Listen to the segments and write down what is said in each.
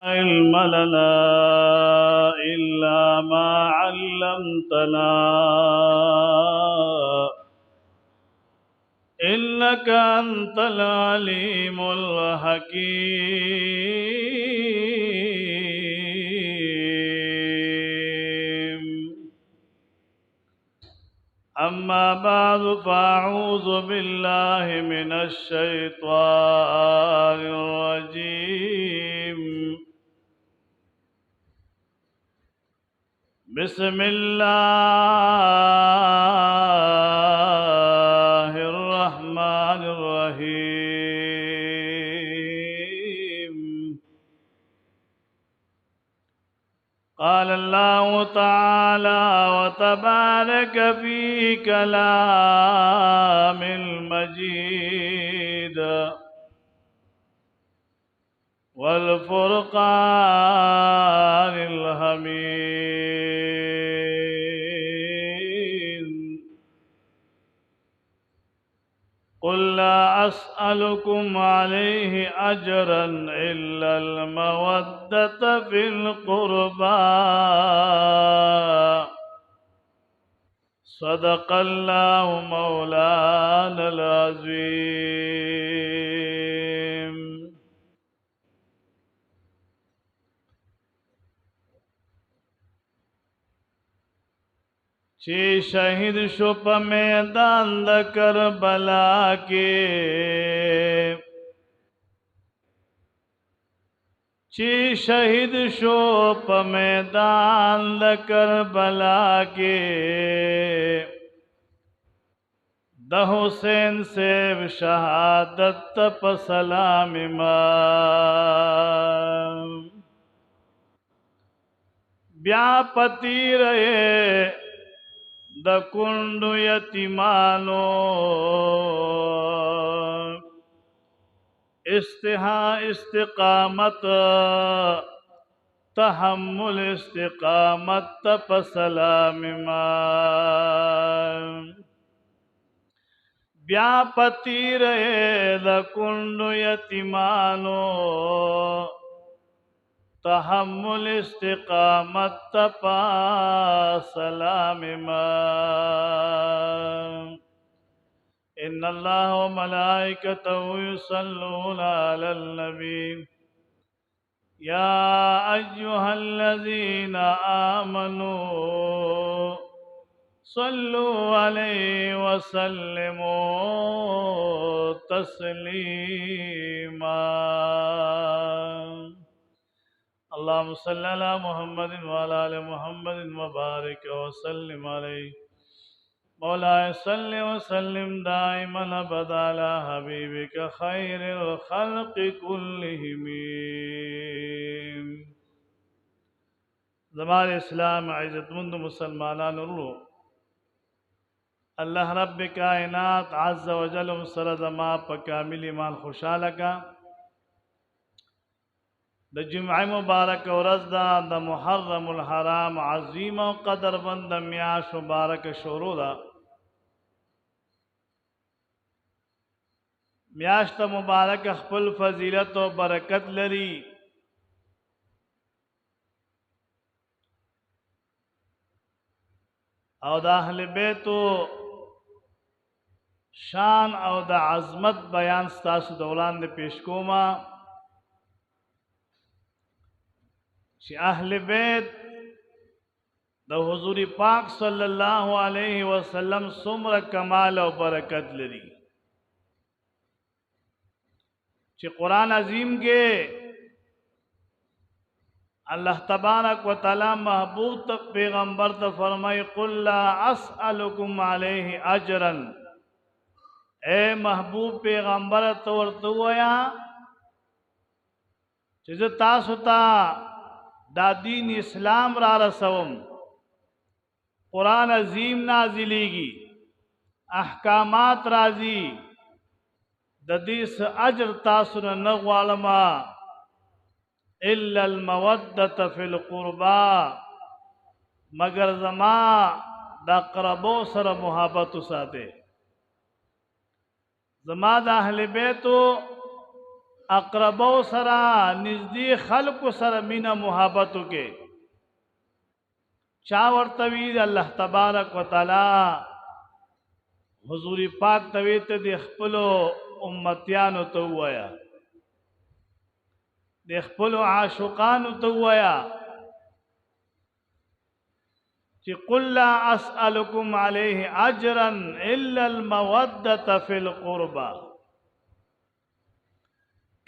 علم لنا إلا ما علمتنا إنك أنت العليم الحكيم. أما بعد فأعوذ بالله من الشيطان الرجيم. بسم الله الرحمن الرحيم. قال الله تعالى وتبارك في كلام المجيد والفرقان الحميد. قل لا أسألكم عليه أجرا إلا المودة في القربى. صدق الله مولانا العظيم. چی شہید شو پا میدان دا کربلا کے، چی شہید شو پا میدان دا کربلا کے، دا حسین سیب شہادت پا سلام امام. بیا پتی رہے دا کنڈو یتیمانو، استقامت تحمل استقامت پا سلام امام. بیا پتی رہے دا کنڈو یتیمانو، تحمل استقامت پا سلام امام. ان اللہ و ملائکتہ یصلون علی النبی یا ایہا الذین آمنوا صلوا علیہ وسلموا تسلیما. اللهم صل على محمد وعلى آل محمد وبارك وسلم عليه. مولاي صل وسلم دائما ابدا على حبيبك خير الخلق كلهم. زمان اسلام عزت مند مسلمانان رو اللہ رب کائنات عز وجل سر زما پا کامل ایمان خوشحال کا. دا جمعہ مبارک ورځ دا د محرم الحرام عظیم و قدر بند میاش مبارک شروع دا. میاشت مبارک خپل فضیلت و برکت لري. او دا اہل بیتو شان او دا عظمت بیان ستاسو دوران دے پیش کوما. چی اہل بیت دا حضور پاک صلی اللہ علیہ وسلم سمر کمال و برکت لری. چی قرآن عظیم کے اللہ تبارک و تعالی محبوب پیغمبر تا فرمائی قل لا اسألکم علیہ اجرا. اے محبوب پیغمبر تورتویا چیز تاسو تا دا دین اسلام را رسوم، قرآن عظیم نازلی گی، احکامات رازی، دا دیس اجر تاسو نغوالما الا المودت فی القربا، مگر زما دا قربو سر محبت ساتے. زما دا اہل بیتو اقربو سره نزدې خلکو سره مینا محبت وکي چا ورته وی الله تبارک وتعالى حضور پاک توی ته د خپل امتیانو ته وایا د خپل عاشقانو ته وایا چې قل لا اسالکم علیه اجرا الا الموده فی القربى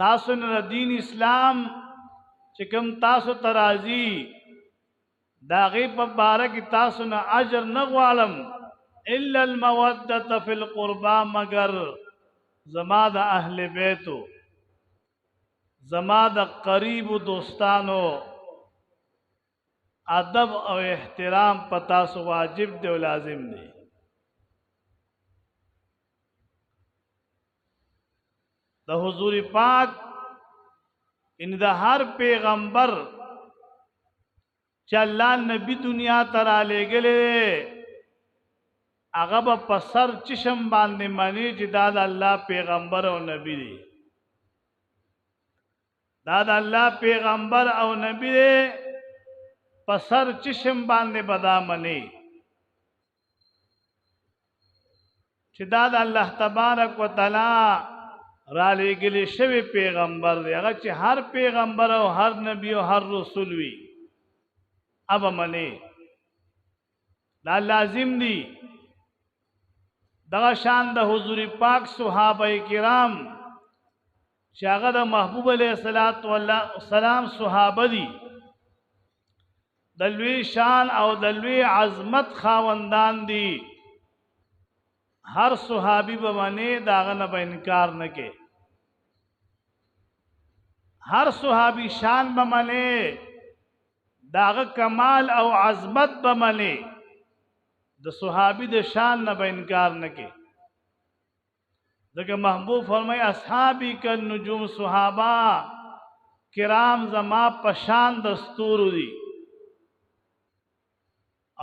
تاسو نه دین اسلام چې کوم تاسو ترازی داغه په باره کې تاسو نه اجر نه غواړم الا الموده فی القربى مگر زما د اهل بیتو زما د قریب دوستانو ادب او احترام پتا سو واجب دی او لازم دی د حضور پاک ان د هر پیغمبر چې الله نبی دنیا ته را لېږلی هغه به په سر چشم باندې مني چې دا د الله پیغمبر او نبی دی دا د الله پیغمبر او نبی دی په سر چشم باندې بدا مني چې دا د الله تبارک وتعالى را لېږلی شوی پیغمبر دی هغه چې هر پیغمبر او هر نبی او هر رسول وي اب منی دا لازم دی دغه شان د حضور پاک صحابه کرام چې هغه د محبوب علیه السلام صحابه دي د لوی شان او د لوی عظمت خاوندان دي هر صحابي به منی داغه نه به انکار نه کوي هر صحابي شان به منی داغه کمال او عظمت به منی د صحابي د شان نه به انکار نه کوي ځکه محبوب فرمای اصحابي ک نجوم صحابه کرام زما پشان دستور دي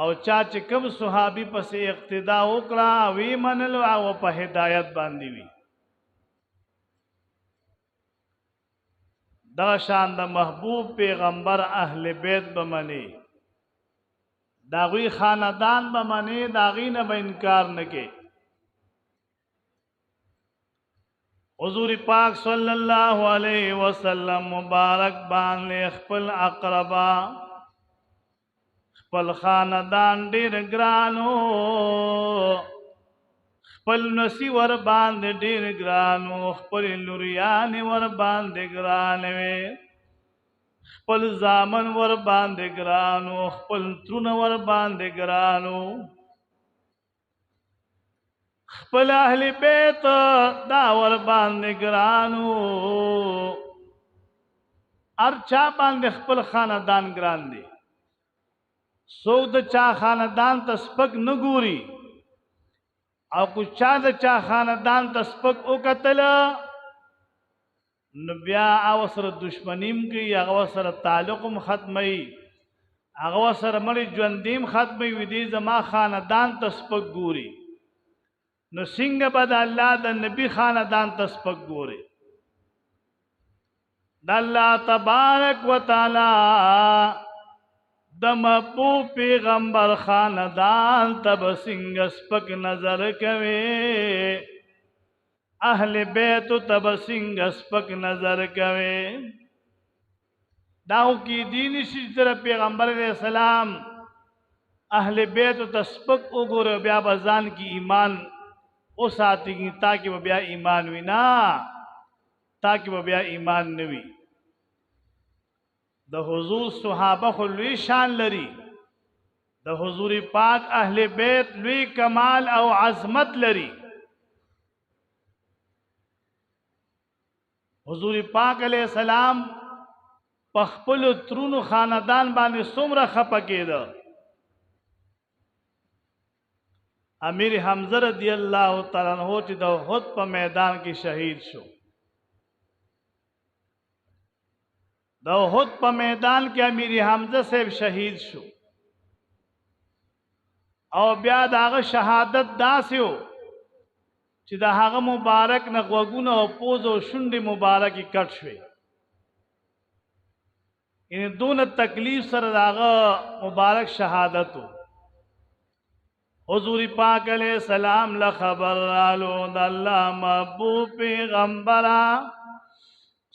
او چا چې کوم صحابي پسې اقتدا وکړه وی منلو او په هدایت باندې وی دا شان د محبوب پیغمبر اهل بیت بمنی داغوی خاندان بمنی داغی نه به انکار نه کوي حضور پاک صلی الله علیه وسلم مبارک باندې خپل اقربا خپل خاندان ډیر ګرانو خپل نسی ور باندې ډیر ګرانو خپل لوریان ور باندې ګرانوي خپل زامن ور باندې ګرانو خپل ترون ور باندې ګرانو خپل اهل بیت دا ور باندې ګرانو ارچا باندې خپل خاندان ګران دي سو د چا خاندان ته سپک نه ګوري او کو چا د چا خاندان ته سپک وکتل نو بیا او سره دشمنیم کوي هغه سره تعلقم ختمي هغه سره مړي ژوندیم ختمي وي دي زما خاندان ته سپک ګوري نو څنګه بد الله د نبی خاندان ته سپک ګوري د الله تبارک وتعالى د محبوب پیغمبر خاندان تب سنگ سپک نظر کوي اهل بیت تب سنگ سپک نظر کوي داو کی دین شجر پیغمبر علیہ السلام اهل بیت تسپک وګوره بیا بزان کی ایمان او ساتي تاکي بیا ایمان وینا تاکي بیا ایمان نوي د حضور صحابه خو لوی شان لري د حضور پاک اهل بیت لوی کمال او عظمت لري حضور پاک علیہ السلام پخپل ترونو خاندان باندې څومره خپه کېده امیر حمزه رضی الله تعالی عنہ چې د احد په میدان کې شهید شو د احد په میدان کې امیر حمزه صاحب شهید شو او بیا داغه شهادت داسې و چې د هغه مبارک نه غوږونه او پوز او شونډې مبارکې کټ شوې، یعنی دون تکلیف سره د هغه مبارک شهادت و. حضور پاک علیہ السلام لخبر رالو د الله محبوب پیغمبره،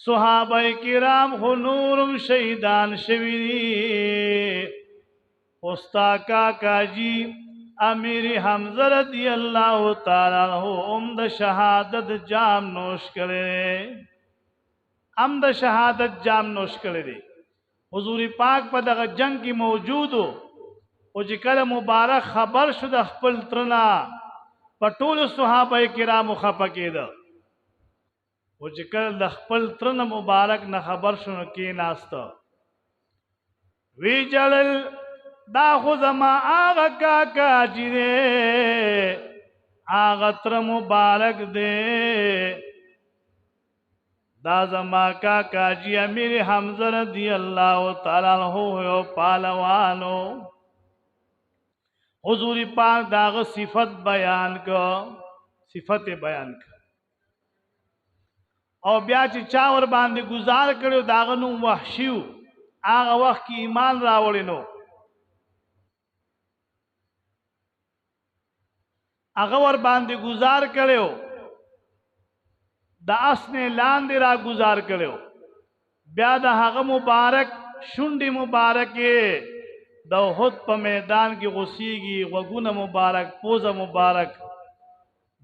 صحابه کرام خو نورم شهیدان شوي دي. استا کاکا جی امیر حمزه رضی اللہ تعالی عنہ د شهادت جام نوش کړي، د شهادت جام نوش کړي دي. حضور پاک په دغه جنگ کې موجود و، او چې کله مبارک خبر شو د خپل ترنا، په ټولو صحابه کرامو خفه کېده. او چې کله د خپل ترنا مبارک نه خبر شو نو کېناسته، وی جړل دا خو زما آغا کاکا جی دے، آغا تر مبارک دے، دا زما کاکا جی امیر حمزه رضی اللہ تعالی عنہ یو پالوانو. حضور پاک داغ صفت بیان کو، صفت بیان کو، او بیا چې چا ور باندې گزار کړو داغ نوم وحشیو، آغا وقت کی ایمان راوړی نو. هغه ور باندې گزار کړو، د اسنه لاندې را گزار کړو، بیا د هغه مبارک شونډې مبارکې د احد په میدان کې غوسیږي، غوږونه مبارک، پوزه مبارک،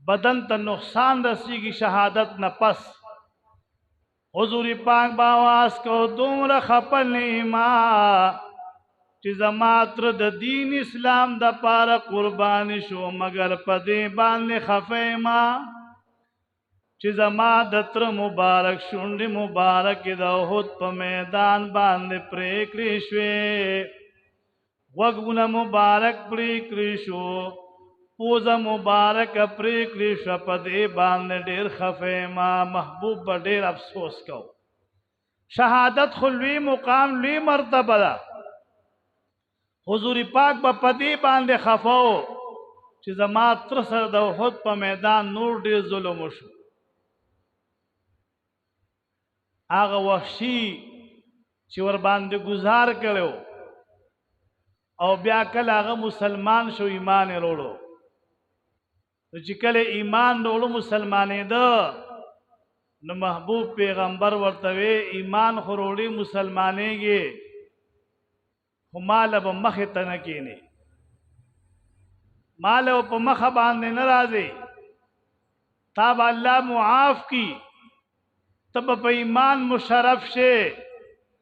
بدن ته نقصان رسیږي شهادت نه پس. حضور پاک باواز کو دومره خپل نیما چې زما تر د دین اسلام د پاره قربان شو، مگر پدې باندې خفه ما چې زما د تر مبارک شونډې مبارک د احد په میدان باندې پرې کړې شوې، غوږونه مبارک پرې کړې شو، پوزه مبارک پرې کړې شو، پدې باندې ډېر خفه ما. محبوب به ډېر افسوس کو. شهادت خو لوی مقام، لوی مرتبه ده. حضور پاک با پدی باندې خفاو چې زما تر سره د احد په میدان نور ډیر ظلم وشو. هغه وحشي چې ور باندې گزار کړو او بیا کله هغه مسلمان شو، ایمان وروړو. چې کله ایمان وروړو مسلمانې ده، نو محبوب پیغمبر ورته وی ایمان خو وروړي مسلمانېږي، خو مال به مخې ته نه کینې، مال په مخه باندې نه راځي، تا به الله معاف کی، تب په ایمان مشرف شي،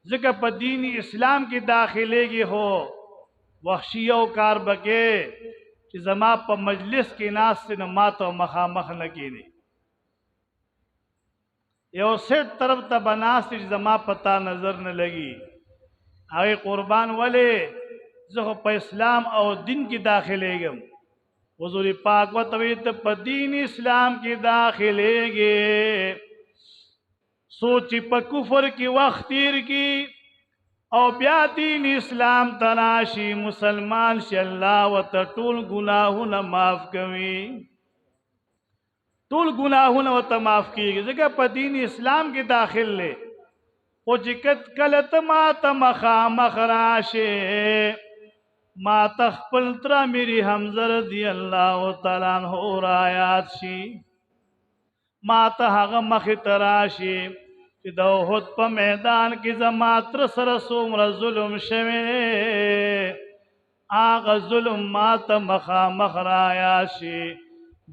ځکه په دین اسلام کې داخلېږي. هو وحشي یو کار بکې چې زما په مجلس کې ناست نه ما ته مخامخ نه کینې، یو سیټ طرف ته بناست چې زما پتا نظر نه لګي. هغه قربان ولې زه په اسلام او دین کې داخلېږم. حضور پاک وتوی ته په دین اسلام کې داخلېږي، سوچ په کفر کې وخت تیر کی او بیا دین اسلام تراشی، مسلمان شي الله وته ټول ګناهونه معاف کوي، ټول ګناهونه وته معاف کیږي، ځکه په دین اسلام کې داخل لې. او چې کله ته ما ته مخامخ راشې، ما ته خپل تر امیر حمزه رضی الله تعالی عنہ رایات شي، ما ته هغه مخې ته راشي چې د احد په میدان کې زما تر سره څومره ظلم شوی، هغه ظلم ما ته مخامخ رایات شي،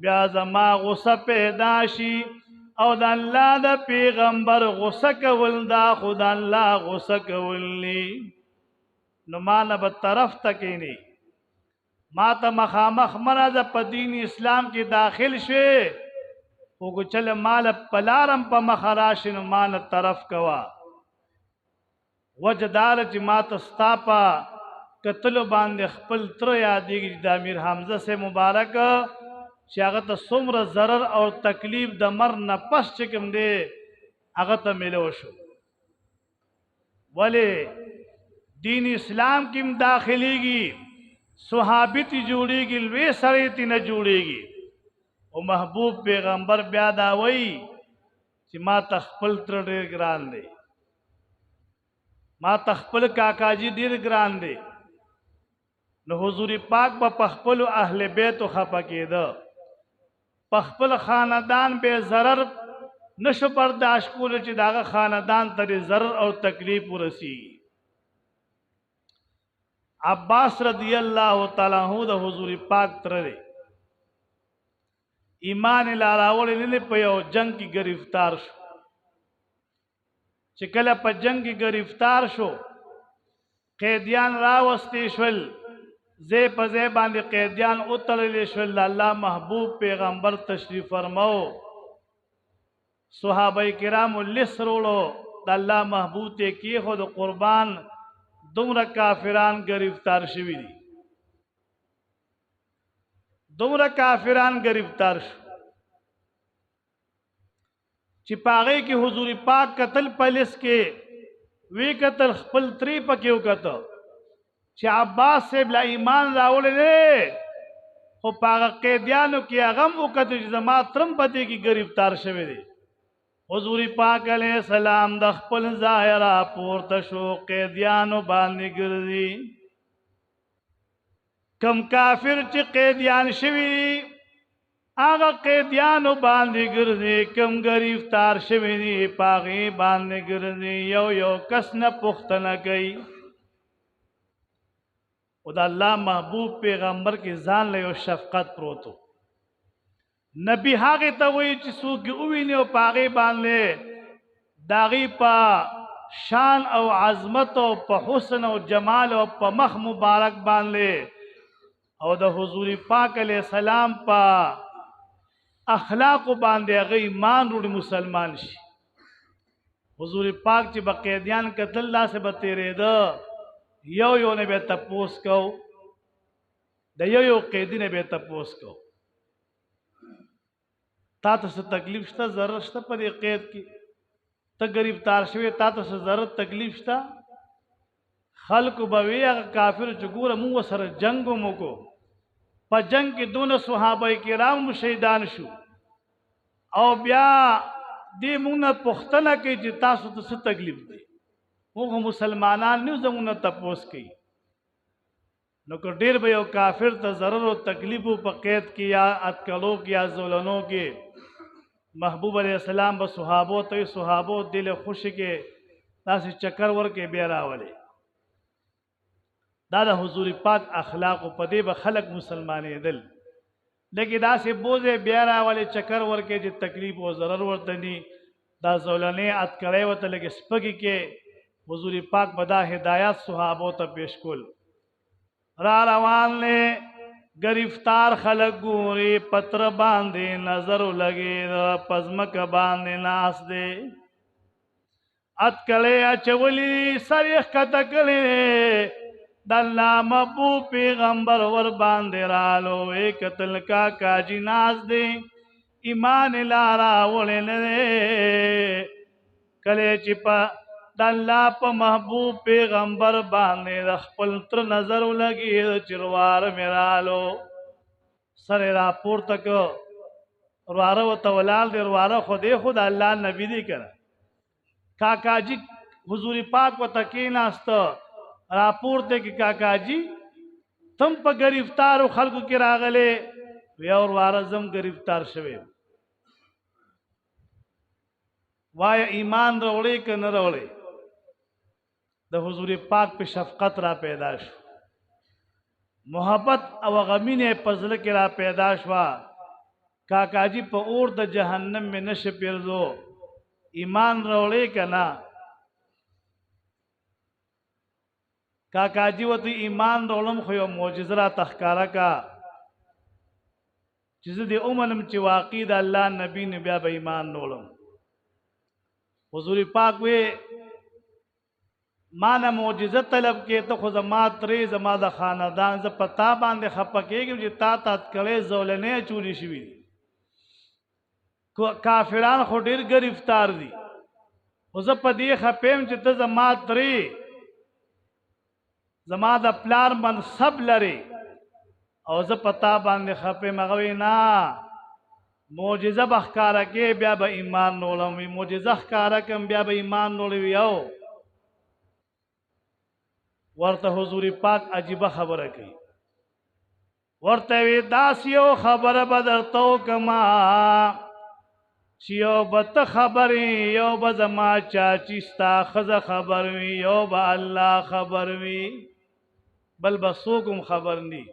بیا زما غصه پیدا شي، او د الله د پیغمبر غصه کول دا خود الله غصه کولی. نو ما نه به طرف تکینی، ما ته مخامخ مرزه په دین اسلام کې داخل شوی، او کو چل مال پلارم په مخراش نو مان طرف کوا. وجدار چې ما ته ستاپا قتل باندې خپل تر یادېږي د امیر حمزه سے مبارک چې هغه ته څومره ضرر او تکلیف د مر نه پس چې کوم دی هغه ته ملو شو. ولی دین اسلام کې داخليږي، صحابي تی جوړيږي، لوی سړی تی نه جوړيږي. او محبوب پیغمبر بیا دا وایي چې ما تخپل تر ډیر ګران دی، ما تخپل کاکاجی ډیر ګران دی. نو حضور پاک په خپل اهل بیت خفه کېده، په خپل خاندان به ضرر نشو برداشت کول چې داغه خاندان ته ضرر او تکلیف ورسی. عباس رضی الله تعالی عنہ د حضور پاک تر ایمان لاراول نه په یو جنگ کې گرفتار شو. چې کله په جنگ کې گرفتار شو قیدیان راوستي شول، زی په زی باندې قیدیان اترلی شول. الله محبوب پیغمبر تشریف فرماو، صحابه کرام لسرولو د الله محبوب ته کې خود قربان دومره کافران گرفتار شوی دي، دومره کافران گرفتار شو چې پاغه کې حضور پاک قتل پالیس کې وی قتل خپل تری پکې وکړه چې عباس سے بلا ایمان راوړل خو پاغه قیدیانو کې هغه وکړه چې زما ترم پته کې گرفتار شوی دی. حضور پاک علیہ السلام د خپل ظاهرا پورته شو، قیدیانو باندې ګرځي. کم کافر چې قیدیان شوی هغه قیدیانو باندې ګرځي، کم گرفتار شوی دی پاغي باندې ګرځي. یو یو کس نه پوښتنه کوي. او د الله محبوب پیغمبر کې ځان له یو شفقت پروتو. نبی هغه ته وایي چې څوک وویني او پاغي باندې داغي په شان او عظمت او په حسن او جمال او په مخ مبارک باندې او د حضور پاک علیہ السلام په اخلاق باندې هغه ایمان وروړي مسلمان شي. حضور پاک چې بقیدیان قتل الله سے بتیریده یو یو نه به تپوس کو، د یو قیدی نه به تپوس کو تا ته څه تکلیف شته، ضرر شته په دې قید کې، ته گرفتار شوی تا ته څه ضرر تکلیف شته. خلق بوي هغه کافر چې ګوره موږ سره جنگ مو کو، په جنگ کې دونه صحابه کرام شهیدان شو او بیا دې موږ نه پوښتنه کوي چې تاسو ته څه تکلیف دی. موږ مسلمانان نه زموږ نه تپوس کوي. نو که ډیر به یو کافر ته ضرر او تکلیف په قید کې یا اتکلو کې یا زولنو کې، محبوب علیہ السلام به صحابو ته صحابو دل خوشی کې داسې چکر ورکې بیا راولي. دا د حضور پاک اخلاق په دې به خلق مسلمانې دل، لیکن داسې بوزه بیا راولي چکر ورکې چې تکلیف او ضرر ورته ني. دا زولنې اتکړې وته لګي سپګي کې حضور پاک بدا هدایت صحابو ته پیش کول. را روان لے گرفتار خلق گوری پتر باندے نظر لگے پزمک باندے ناس دے اتکلے اچولی سریخ کتکلے داللہ محبوب پیغمبر ور باندے رالو ایک قتل کا کاجی ناس دے ایمان لارا وڑے لے کلے چپا د الله په محبوب پیغمبر باندې د خپل تر نظر لګي چروار میرالو سره را پورته کو ورواره وته ولال دی ورواره خود الله نبی دی کړه. کاکاجی حضور پاک وته کې ناست را پورته کې کاکاجی تم په گرفتار خلکو کې راغله وی اور ورواره زم گرفتار شوه. وای ایمان وروړي ک نه وروړي د حضور پاک په شفقت را پیدا شو، محبت او غمینه پزله کې را پیدا شوا. کاکاجی په اور د جهنم میں نشه پیرزو ایمان وروړي کنا. کاکاجی وته ایمان وروړم خو یو معجزه را تخکارا کا چې دې اومنم چې واقع د الله نبی نه بیا به ایمان وروړم. حضور پاک وی مانا معجزه طلب کې ته خو زما ترې زما د خاندان ز پتا باندې خپکیږي چې تا کړې زولنې چوری شوی. کافران خو ډیر گرفتار دي خو زه په دې خپم چې ته زما ترې زما د پلار منصب لري او زه پتا باندې خپم. هغه نه معجزه بخکارا کې بیا به ایمان نولم وی معجزه ښکارا کم بیا به ایمان نولوي یو ورته حضور پاک عجیبه خبره کوي ورته وی داسیو خبره بدرتو کما چې یو به ته خبرې یو به زما چاچی ستا ښځه خبر وي یو به الله خبر وي بل به څوک هم خبر ني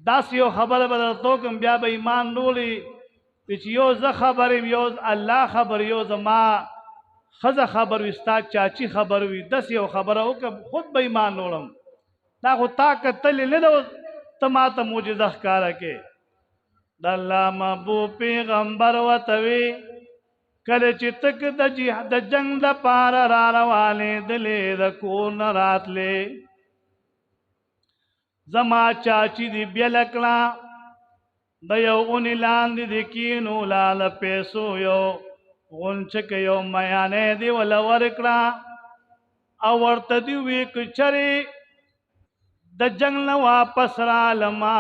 داسې یو خبره به درته وکړم بیا به ایمان نولي چې یو زه خبر یم یو الله خبر یو زما ښځه خبر وي ستا چاچی خبر وي داسې یو خبره وکړم خود به ایمان نولم دا خو تا کتلې نه ده ته ما ته معجزه ښکاره کې د الله محبوب پیغمبر ورته وی کله چې تک د جنګ دپاره را روانېدلې د کور نه راتلې زما چاچی دی بیله کړه د یو اونې لاندې د کینو لاله پیسو یو غونچک یو میانې دی وله ورکړه او ورته دې وی که چرې د جنګ نه واپس رالما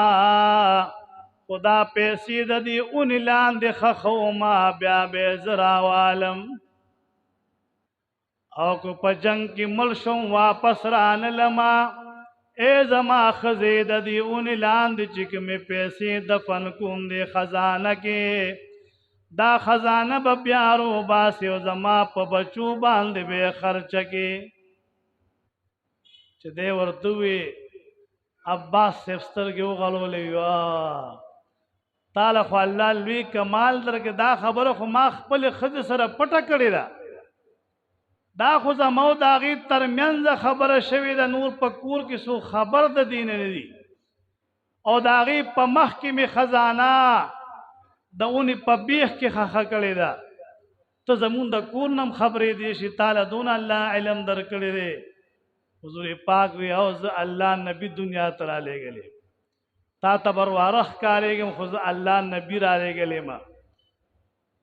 خدا پیسې د دې اونې لاندې ښخوما بیا به زه راوالم او که په جنګ کې مړ شم واپس رانلما اے زما ښځې د دې اونې لاندې چې کومې پیسې دفن کوم دې خزانه کې دا خزانه به بیا روباسې او زما په بچو باندې به خرچه کې چې دی ورته وی عباس صاحب سترګې وغړولې تاله خو الله لوی کمال درکې دا خبره خو ما خپلې ښځې سره پټه کړې ده دا خو زما او د هغې ترمنځ خبره شوې ده نور په کور کې څوک خبر د دې نه دي او د هغې په مخ کې مې خزانه د اونې په بیخ کې ښخه کړې ده ته زمون د کور نه هم خبرېدې شي تاله دونه الله علم درکړی دی حضور پاک وی او زه الله نبی دنیا ته رالیږلی تا ته برواره ښکارېږم خو زه الله نبی رالیږلی ما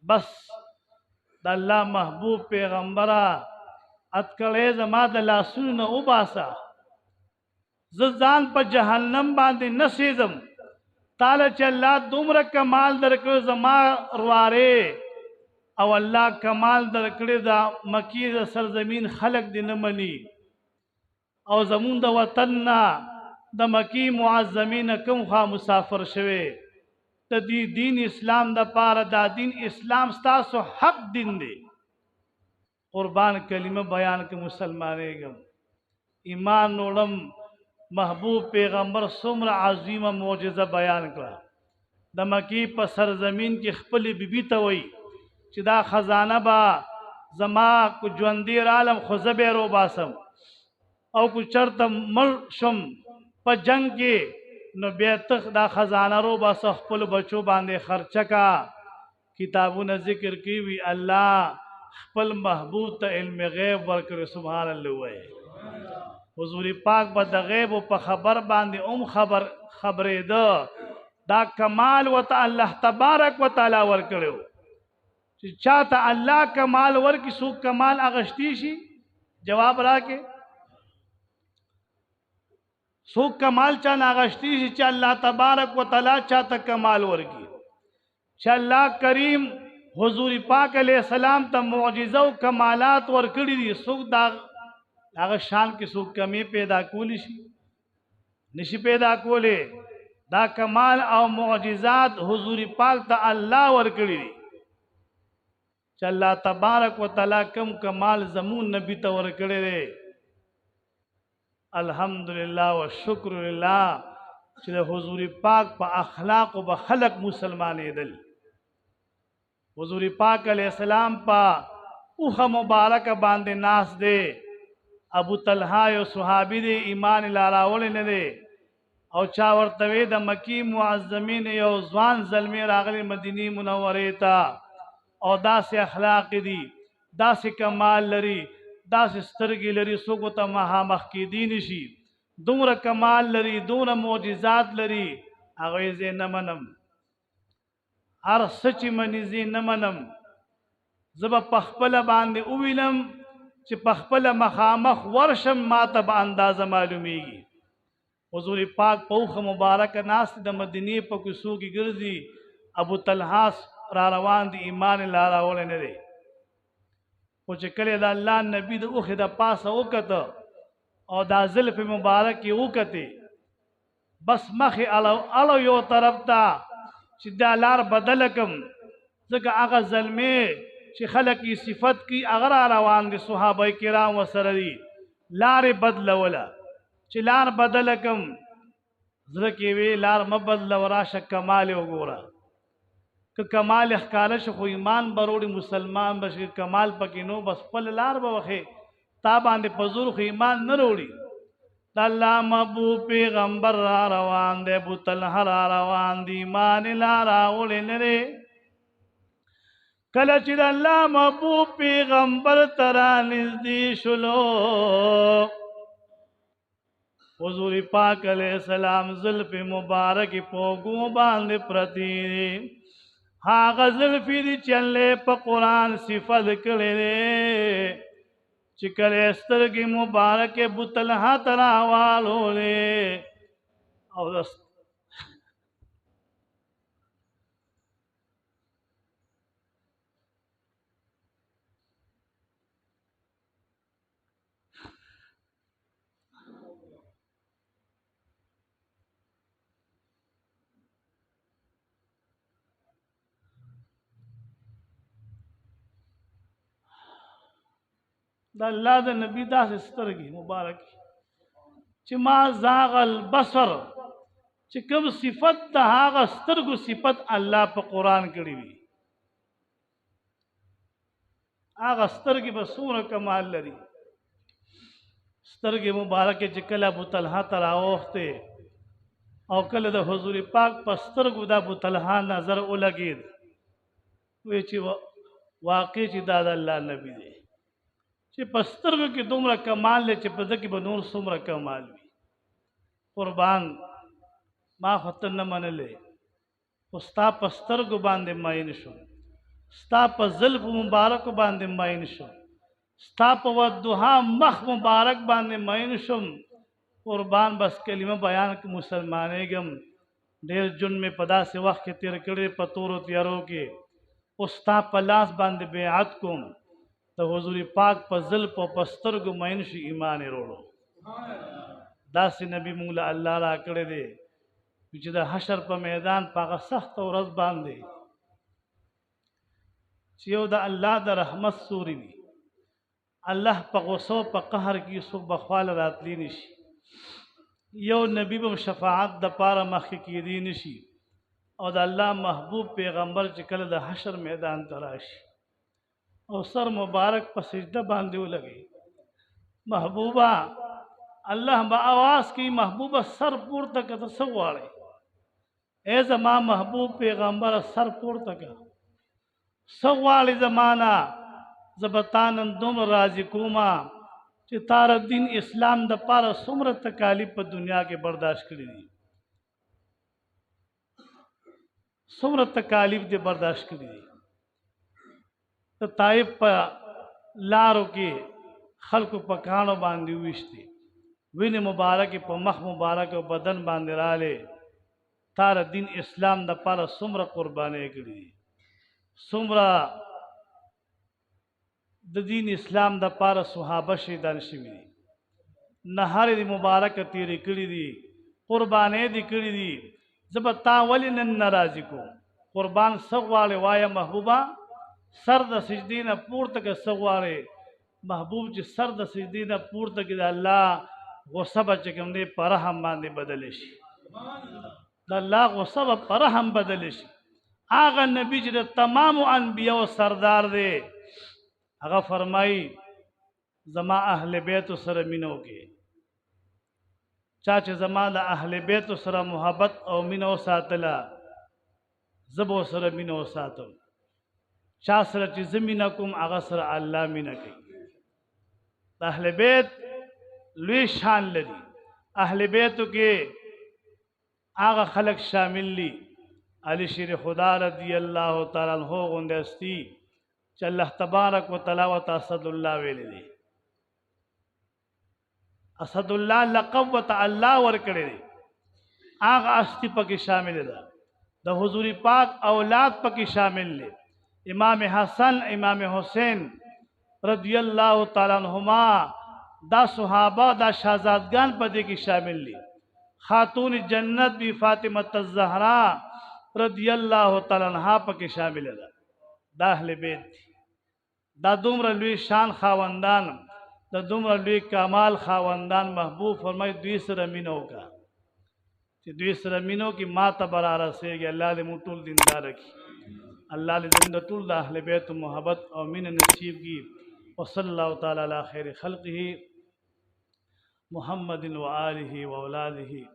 بس د الله محبوب پیغمبره اتکړې زما د لاسونو نه وباسه زه ځان په جهنم باندې نه سیزم تاله چې الله دومره کمال درکړی زما روارې او الله کمال درکړی دا مکی د سرزمین خلق دې نه مني او زمون د وطن نه د مکی معظمین کوم خوا مسافر شوی د دې دین اسلام د پاره دا دین اسلام ستاسو حق دین دی قربان کلمه بیان که مسلمانېږم ایمان نوړم محبوب پیغمبر څومره عظیمه معجزه بیان کړه د مکی په سرزمین کې خپلې بیبي ته وایي چې دا خزانه به زما کو ژوندي رالم خو زه به یې روباسم او کو چرته مړ شم په جنگ کې نو بیا ته دا خزانه روباسه خپل بچو باندې خرچه کا کتابونه ذکر کی وی الله خپل محبوب ته علم غیب ورکړي سبحان الله وای حضور پاک به د غیب په خبر باندې خبرې ده دا کمال وته الله تبارک وتعالى ورکړو چې چاته الله کمال ورکړي سو کمال اغشتي شي جواب راکې سو کمال چا ناغشتي شي چې الله تبارک وتعالى چاته کمال ورکړي چې الله کریم حضور پاک علیہ السلام ته معجزه او کمالات ورکړي دي څوک دا هغه شان کې څوک کمی پیدا کولی شي نشي پیدا کولی دا کمال او معجزات حضور پاک ته الله ورکړي دي چې الله تبارک وتعالى کم کمال زمون نبی ته ورکړي دي الحمدلله والشکر لله چې د حضور پاک په اخلاق او په خلق مسلمانېدل حضور پاک علیہ السلام پا اوخه مبارک باندې ناس دے ابو طلحه یو صحابی دی ایمان لاراول نه دی او چا ورته د مکی معظمین یو ځوان زلمی راغلی مدینی منوره ته او داسې اخلاق دي داسې کمال لري داسې سترګې لري څوک ته مخامخ کېدی نشي دومره کمال لري دومره معجزات لري هغه یې نه منم هر سچ منیزی نمنم زب پخپل باندې اویلم چې پخپل مخامخ ورشم ما ته به اندازه معلومیږي حضور پاک پوخ مبارک ناس د مدینه په کوڅو کې ګرځي ابو طلحه را روان دي ایمان لاره ول نه دی او چې کله د الله نبی د اوخه د پاسه وکړه او دا زلف مبارک وکړه بس مخه الو یو طرف ته چې دا لار بدلکم ځکه هغه ظلمه چې خلک یې صفت کی اگر روان دي صحابه کرام وسره دي لار بدلوله چې لار بدلکم زړه کې وی لار مبدل وراشه کمال وګوره که کمال ښکار شو خو ایمان بروړي مسلمان بشي کمال پکې نو بس خپل لار به وخه تا باندې پزور خو ایمان نه وروړي د الله محبوب پیغمبر را روان دی ابو طلحه را روان دی ایمان لار اول نه لري کله چې د الله محبوب پیغمبر ترا نږدې شلو حضور پاک علیہ السلام زلف مبارک پوگو باندې پرتی هاغه زلفی دی چلے په قرآن صفت کړي چې کله سترګې مبارک ابو طلحه تراوالولې او د الله د نبی داسې سترګې مبارک چې ما زاغ البصر چې کوم صفت د هغه سترګو صفت الله په قرآن کړی وي هغه سترګې به څومره کمال لري سترګې مبارک چې کله ابو طلحه ته راوخته او کله د حضور پاک په سترګو د ابو طلحه نظر ولګید وی چې واقع چې دا د الله نبی دی چې پسترګو کې دومره کمال لري چې په ځکه به نور څومره کمال وي قربان ما فتن نه منلې خو ستا پسترګو باندې ماین شو ستا په زلف مبارک باندې ماین شو ستا په ودوها مخ مبارک باندې ماین شم قربان بس کلمه بیان کې مسلمانېږم ډېر جون مې په داسې وخت کې تیر کړی په تورو تیارو کې او ستا په لاس باندې بیعت کوم د حضور پاک په زلف او په سترګو مین شي ایمان وروړو داسې نبی موږ له الله را کړی دی چې د حشر په میدان په هغه سخته ورځ باندې چې یو د الله د رحمت سوري وي الله په غصو په قهر کې څوک بخواله راتلی نشي یو نبی به شفاعت د پاره مخکې کېدی نشي او د الله محبوب پیغمبر چې کله د حشر میدان ته راشي او سر مبارک په سجده باندې ولګي محبوبا الله با आवाज کی محبوبا سر پورته کته سو واړي اے زما محبوب پیغمبر سر پورته کا سو واړي زمانہ زبطانن دوم راضی کوما چې تار دین اسلام د پاره څومره تکالیف په دنیا کې برداشت کړی دي څومره تکالیف دې برداشت کړی دي ته طائف په لارو کې خلکو په کانو باندې وشتي وینې مبارک په مخ مبارک او بدن باندې رااله تار دین اسلام د پاره څومره قرباني کړی څومره د دین اسلام د پاره صحابه شهیدان شوي دي نهار دې مبارک تیرې کړی دي قربانې دې کړی دي زبتا ولنن ناراضی کو قربان سغواله وایا محبوبا سر د سجدې نه پورته کې سغواله محبوب چې سر د سجدې نه پورته کې د الله غصه چې کوم دې پر هم باندې بدل شي د الله غصه پر هم بدل شي هغه نبی چې د تمام انبیو سردار دی هغه فرمای زما اهل بیت سره مینو کې چا چې زما د اهل بیت سره محبت او مینو ساتله زبو سره مینو ساتم چا سره چې زمینه کوم هغه سره الله مینه کوي د اهل بیت لوی شان لري اهل بیتو کې هغه خلق شامل دي علی شیر خدا رضی الله تعالی عنہ غوندستی چې الله تبارک وتعالى اسد الله ویل دي اسد الله لقب وتعالى ور کړی دي هغه استی پکې شامل ده د حضور پاک اولاد پکې شامل دي امام حسن امام حسین رضی اللہ تعالی عنہما دا صحابہ دا شہزادگان پدے کی شامل لی خاتون جنت بھی فاطمہ الزہرا رضی اللہ تعالی عنہا پکې شامل ده دا اهل بیت دي دا دومره لوی شان خاوندان دا دومره لوی کمال خاوندان محبوب فرمای دوی سره مینه وکړه چې دوی سره مینه وکړي ما ته به رارسېږي الله دې موږ ټول دیندار کړي الله دې زموږ ټول د اهل بیت محبت او مینه نصیب کړي وصلی الله تعالی علی خیر خلقه محمد و آلہ و اولاده